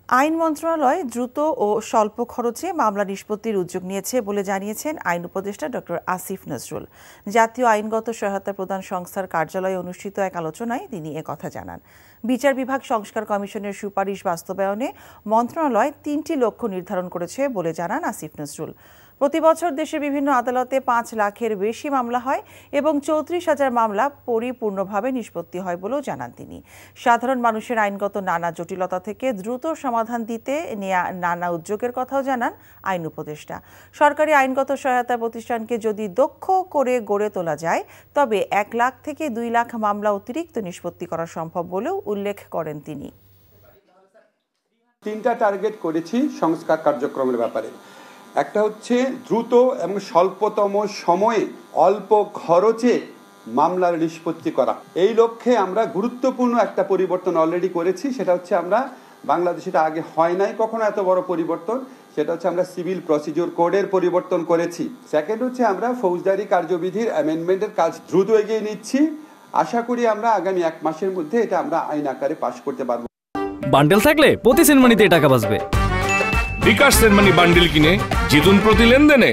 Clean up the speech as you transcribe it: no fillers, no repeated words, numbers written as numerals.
আইন মন্ত্রণালয় দ্রুত ও স্বল্প খরচে মামলা নিষ্পত্তির উদ্যোগ নিয়েছে বলে জানিয়েছেন আইন উপদেষ্টা ডক্টর আসিফ নজরুল। জাতীয় আইনগত সহায়তা প্রদান সংস্থার কার্যালয়ে অনুষ্ঠিত এক আলোচনায় তিনি একথা জানান। বিচার বিভাগ সংস্কার কমিশনের সুপারিশ বাস্তবায়নে মন্ত্রণালয় ৩টি লক্ষ্য নির্ধারণ করেছে বলে জানান আসিফ নজরুল। প্রতি বছর দেশের বিভিন্ন আদালতে ৫ লাখের বেশি মামলা হয় এবং ৩৪,০০০ মামলা পরিপূর্ণভাবে নিষ্পত্তি হয় বলেও জানান তিনি। সাধারণ মানুষের আইনগত নানা জটিলতা থেকে দ্রুত সমাধান দিতে নেয়া নানা উদ্যোগের কথাও জানান আইন উপদেষ্টা। সরকারি আইনগত সহায়তা প্রতিষ্ঠানকে যদি দক্ষ করে গড়ে তোলা যায় তবে ১ লাখ থেকে ২ লাখ মামলা অতিরিক্ত নিষ্পত্তি করা সম্ভব বলেও উল্লেখ করেন তিনি। ৩টা টার্গেট করেছি সংস্কার কার্যক্রমের ব্যাপারে। একটা হচ্ছে দ্রুত এবং স্বল্পতম সময়ে অল্প খরচে মামলার নিষ্পত্তি করা। এই লক্ষ্যে আমরা গুরুত্বপূর্ণ একটা পরিবর্তন অলরেডি করেছি। সেটা হচ্ছে আমরা বাংলাদেশে এটা আগে হয় নাই কখনো এত বড় পরিবর্তন। সেটা হচ্ছে আমরা সিভিল প্রসিডিওর কোডের পরিবর্তন করেছি। সেকেন্ড হচ্ছে আমরা ফৌজদারি কার্যবিধির অ্যামেন্ডমেন্টের কাজ দ্রুত এগিয়ে নিচ্ছি। আশা করি আমরা আগামী 1 মাসের মধ্যে এটা আমরা আইন আকারে পাশ করতে পারবো। বান্ডেল থাকলে প্রতি সেনমানিতে টাকা বাঁচবে। বিকাশ সেনমানি বান্ডেল কিনে জিতুন প্রতি লেনদেনে।